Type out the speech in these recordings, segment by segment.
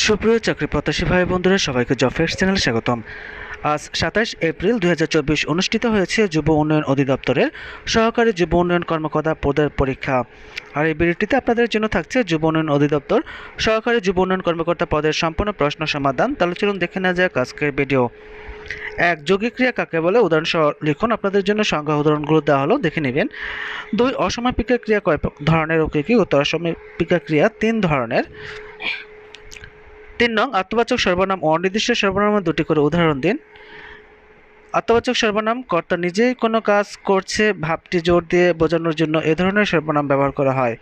সুপ্রিয় চাকরি প্রত্যাশী ভাই বন্ধুরা, সবাইকে জব ফেয়ার চ্যানেলে স্বাগতম। আজ ২৭ এপ্রিল ২০২৪ অনুষ্ঠিত হয়েছে যুব উন্নয়ন অধিদপ্তরের সহকারী যুব উন্নয়ন কর্মকর্তা পদের পরীক্ষা। আর এই ভিডিওটিতে আপনাদের জন্য থাকছে যুব উন্নয়ন অধিদপ্তর সহকারী যুব উন্নয়ন কর্মকর্তা পদের সম্পূর্ণ প্রশ্ন সমাধান। তাহলে চলুন দেখে নেওয়া যাক আজকের ভিডিও। এক, যৌগিক ক্রিয়া কাকে বলে? উদাহরণ সহ লিখুন। আপনাদের জন্য সংজ্ঞা উদাহরণগুলো দেওয়া হলো, দেখে নেবেন। ২, অসমাপিকা ক্রিয়া কয় ধরনের ও কি? উত্তর, অসমাপিকা ক্রিয়া ৩ ধরনের। ৩ নং, আত্মবাচক সর্বনাম ও অনির্দিষ্ট সর্বনামের দুটি করে উদাহরণ দিন। আত্মবাচক সর্বনাম কর্তা নিজেই কোনো কাজ করছে ভাবটি জোর দিয়ে বোঝানোর জন্য এ ধরনের সর্বনাম ব্যবহার করা হয়।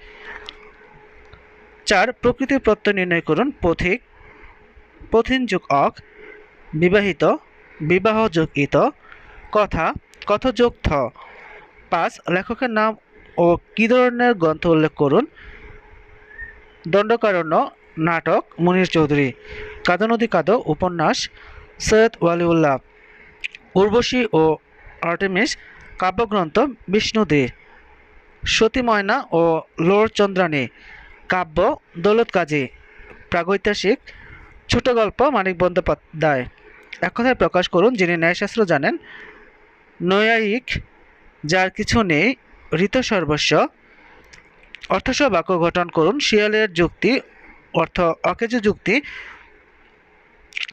৪, প্রকৃতির প্রত্যয় নির্ণয় করুন। পথিক, পথিন যোগ অক, বিবাহিত, বিবাহ যোগ ইত, কথা, কথ যোগ থ। ৫, লেখকের নাম ও কী ধরনের গ্রন্থ উল্লেখ করুন। দণ্ডকারণ্য নাটক মুনীর চৌধুরী, কাদো নদী কাদো উপন্যাস সৈয়দ ওয়ালিউল্লাহ, উর্বশী ও আর্টেমিস কাব্যগ্রন্থ বিষ্ণু দে, সতী ময়না ও লোর চন্দ্রাণী কাব্য দৌলত কাজী, প্রাগৈতিহাসিক ছোট গল্প মানিক বন্দ্যোপাধ্যায়। এক কথায় প্রকাশ করুন। যিনি ন্যায়শাস্ত্র জানেন। নৈয়ায়িক, যার কিছু নেই, ঋত সর্বস্ব। অর্থসহ বাক্য গঠন করুন। শিয়ালের যুক্তি অর্থ অকেজো যুক্তি।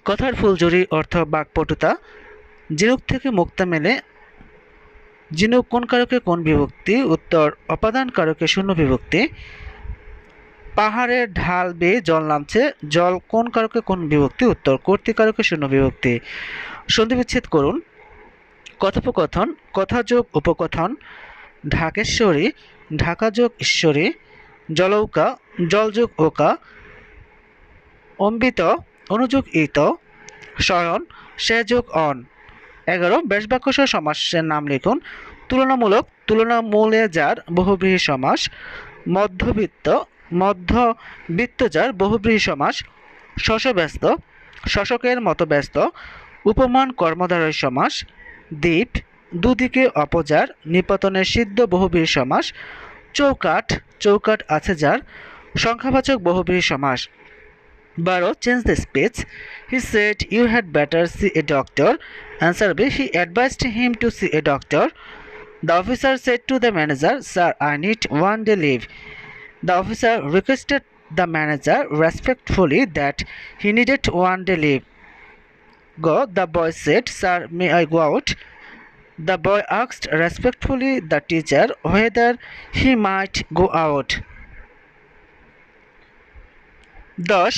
কথার ফুলঝুরি অর্থ বাকপটুতা। ঝিনুক থেকে মুক্তা মেলে। ঝিনুক কোন কারকে কোন বিভক্তি? উত্তর, অপাদান কারকে শূন্য বিভক্তি। পাহাড়ের ঢাল বেয়ে জল নামছে, জল কোন কারকে কোন বিভক্তি? উত্তর, কর্তৃকারকে শূন্য বিভক্তি। সন্ধিবিচ্ছেদ করুন। কথোপকথন, কথা যোগ উপকথন। ঢাকেশ্বরী, ঢাকা যোগ ঈশ্বরী। জলৌকা, জল যোগ ওকা। অম্বিত, অনুযোগ ইত। শয়ন, সে যোগ অন। ১১, ব্যাসবাক্য সহ সমাসের নাম লিখুন। তুলনামূলক, তুলনামূলে যার বহুব্রীহি সমাস। মধ্যবিত্ত, মধ্যবিত্ত যার বহুব্রীহি সমাস। শশব্যস্ত, শশকের মতো ব্যস্ত। উপমান কর্মধারয় সমাস। দ্বীপ, দুদিকে অপযার নিপতনের সিদ্ধ বহুব্রীহি সমাস। চৌকাঠ, চৌকাঠ আছে যার সংখ্যাবাচক বহুব্রীহি সমাস। 12, change the speech. He said you had better see a doctor. Answer B, he advised him to see a doctor. The officer said to the manager, sir, I need 1 day leave. The officer requested the manager respectfully that he needed 1 day leave. Go, the boy said, sir, may I go out? The boy asked respectfully the teacher whether he might go out. 10,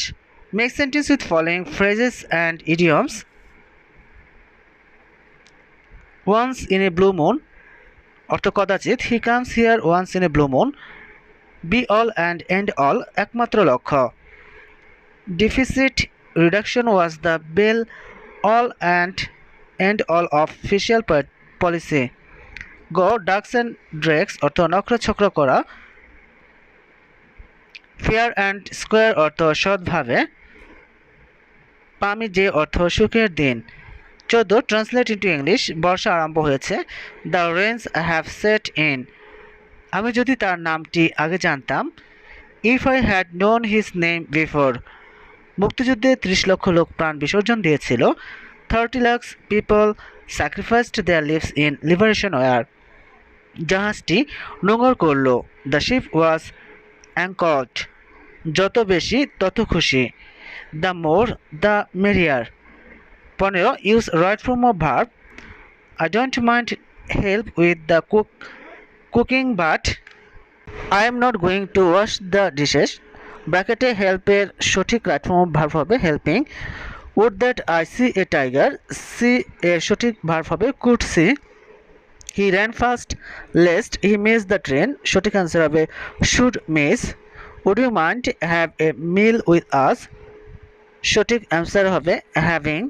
make sentence with following phrases and idioms. Once in a blue moon অর্থ কদাচিৎ। He comes here once in a blue moon. Be all and end all একমাত্র লক্ষ্য। Deficit reduction was the be all and end all of fiscal policy. Go, ducks and drakes অর্থ নক্রছক্র করা। Fair and square অর্থ সৎভাবে। পামি যে অর্থ সুখের দিন। 14, ট্রান্সলেট ইন্টু ইংলিশ। বর্ষা আরম্ভ হয়েছে। The rains have set in. আমি যদি তার নামটি আগে জানতাম। If I had known his name before. মুক্তিযুদ্ধে 30 লক্ষ লোক প্রাণ বিসর্জন দিয়েছিল। 30 lakhs people sacrificed their lives in liberation war. জাহাজটি নোঙর করল। The ship was anchored. যত বেশি তত খুশি। The more the merrier. 15, use right form of verb. I don't mind help with the cooking but I am not going to wash the dishes. ব্র্যাকেটে হেল্পের সঠিক রাইট ফর্ম অফ ভার্ব হবে helping. Would that I see a tiger. See এর সঠিক verb হবে could see. He ran fast lest he miss the train. সঠিক answer হবে should miss. Would you mind have a meal with us. সঠিক answer হবে having.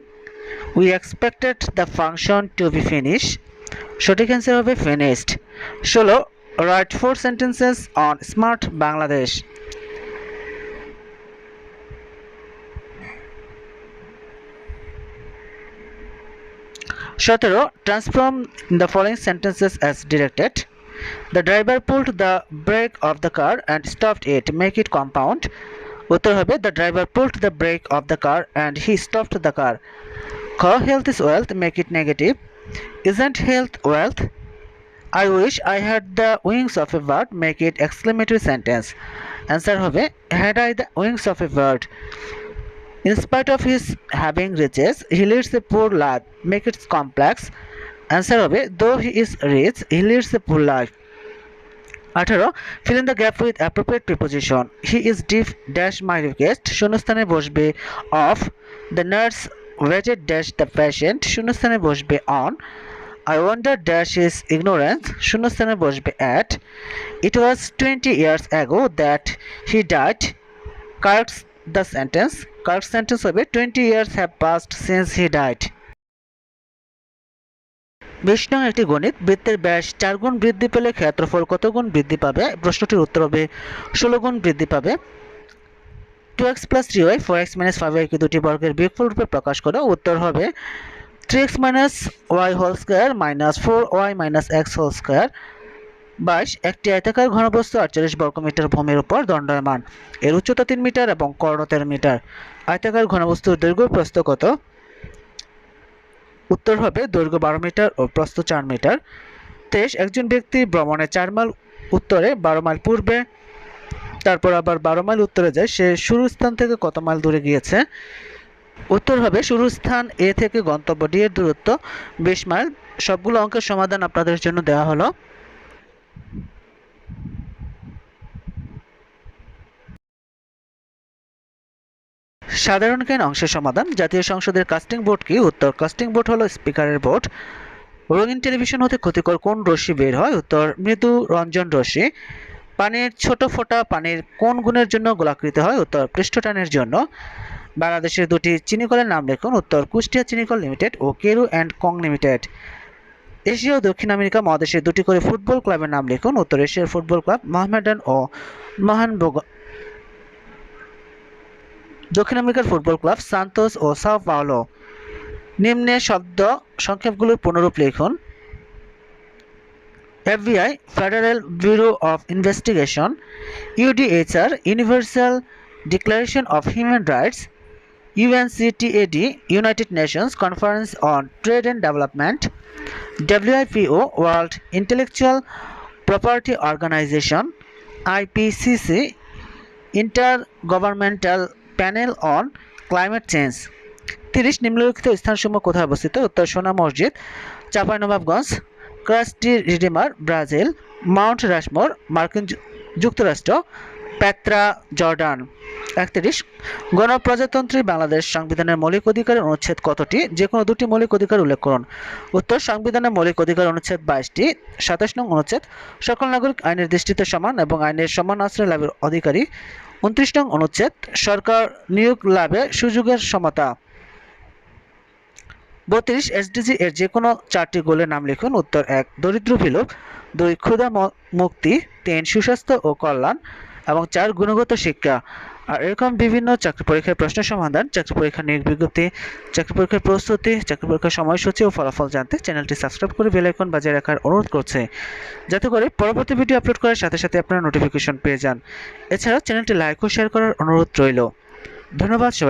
We expected the function to be finish. সঠিক answer হবে finished. 16, write 4 sentences on smart Bangladesh. 17, transform the following sentences as directed. The driver pulled the brake of the car and stopped it. Make it compound. উত্তর হবে the driver pulled the brake of the car and he stopped the car. খ health is wealth, make it negative. Isn't health wealth? I wish I had the wings of a bird, make it exclamatory sentence. Answer হবে had I the wings of a bird. In spite of his having riches, he leads a poor life, make it complex. Answer হবে though he is rich, he leads a poor life. 18 fill in the gap with appropriate preposition. He is deaf dash my request, শূন্যস্থানে বসবে of. The nurse waited dash the patient, শূন্যস্থানে বসবে on. I wonder dash is ignorance, শূন্যস্থানে বসবে at. It was 20 years ago that he died. Corrects the sentence. Correct sentence হবে 20 years have passed since he died. 20 নং একটি গণিত। বৃত্তের ব্যাস 4 গুণ বৃদ্ধি পেলে ক্ষেত্রফল কত গুণ বৃদ্ধি পাবে? প্রশ্নটির উত্তর হবে 16 গুণ বৃদ্ধি পাবে। 2x + 3y 4x - 5y কে দুটি বর্গের বিয়োগফল রূপে প্রকাশ করো। উত্তর হবে 3x - y whole square minus 4y - x whole square. 22 একটি আয়তাকার ঘনবস্তু 48 বর্গমিটার ভূমির উপর দণ্ডায়মান। এর উচ্চতা 3 মিটার এবং কর্ণ 13 মিটার। আয়তাকার ঘনবস্তুর দৈর্ঘ্য প্রস্থ কত? উত্তর হবে দৈর্ঘ্য 12 মিটার ও প্রস্থ 4 মিটার। 23 একজন ব্যক্তি ভ্রমণে 4 মাইল উত্তরে 12 মাইল পূর্বে তারপর আবার 12 মাইল উত্তরে যায়, সে শুরুর স্থান থেকে কত মাইল দূরে গিয়েছে? উত্তর হবে শুরুর স্থান এ থেকে গন্তব্য ডি এর দূরত্ব 20 মাইল। সবগুলো অঙ্কের সমাধান আপনাদের জন্য দেওয়া হলো। সাধারণ জ্ঞান অংশের সমাধান। জাতীয় সংসদের কাস্টিং বোর্ড কি? উত্তর কাস্টিং বোর্ড হলো স্পিকারের বোর্ড। রঙিন টেলিভিশন হতে ক্ষতিকর কোন রশ্মি বের হয়? উত্তর মৃদু রঞ্জন রশ্মি। পানির ছোট ফোঁটা পানির কোন গুণের জন্য গোলাকৃতি হয়? উত্তর পৃষ্ঠটানের জন্য। বাংলাদেশের দুটি চিনিকলের নাম লিখুন। উত্তর কুষ্টিয়া চিনিকল লিমিটেড ও Carew and Co limited. Asia ও দক্ষিণ আমেরিকা মহাদেশের দুটি করে ফুটবল ক্লাবের নাম লিখুন। উত্তর এশিয়ার ফুটবল ক্লাব মোহামেডান ও মহানবোগা। দক্ষিণ আমেরিকার ফুটবল ক্লাব সান্তোস ও সাও পাওলো। নিম্নে শব্দ সংক্ষেপগুলোর পুনরূপ লিখুন। FBI federal bureau of investigation. UDHR universal declaration of human rights. UNCTAD United Nations conference on trade and development. WIPO world intellectual property organization. IPCC intergovernmental panel on climate change. 30 নিম্নলিখিত স্থানসমূহ কোথায় অবস্থিত? উত্তর Sona Masjid Chapainawabganj, christ the redeemer Brazil, mount Rushmore মার্কিন যুক্তরাষ্ট্র, Petra Jordan. 31 গণপ্রজাতন্ত্রী বাংলাদেশ সংবিধানের মৌলিক অধিকারের অনুচ্ছেদ কতটি? যে কোনো দুটি মৌলিক অধিকার উল্লেখ করুন। উত্তর সংবিধানের মৌলিক অধিকার অনুচ্ছেদ 22টি। 27 নং অনুচ্ছেদ সকল নাগরিক আইনের দৃষ্টিতে সমান এবং আইনের সমান আশ্রয় লাভের অধিকারী। 29 নং অনুচ্ছেদ সরকার নিয়োগ লাভে সুযোগের সমতা। 32 SDG এর যে কোনো 4টি গোলের নাম লিখুন। উত্তর 1 দরিদ্র বিলোপ, 2 ক্ষুধা মুক্তি, 3 সুস্বাস্থ্য ও কল্যাণ এবং 4 গুণগত শিক্ষা। আর এরকম বিভিন্ন চাকরি পরীক্ষার প্রশ্ন সমাধান, চাকরি পরীক্ষার নিয়োগ বিজ্ঞপ্তি, চাকরি পরীক্ষার প্রস্তুতি, চাকরি পরীক্ষার সময়সূচি ও ফলাফল জানতে চ্যানেলটি সাবস্ক্রাইব করে বেল আইকন বাজিয়ে রাখার অনুরোধ করছে, যাতে করে পরবর্তী ভিডিও আপলোড করার সাথে সাথে আপনারা নোটিফিকেশন পেয়ে যান। এছাড়াও চ্যানেলটি লাইক ও শেয়ার করার অনুরোধ রইল। ধন্যবাদ সবাই।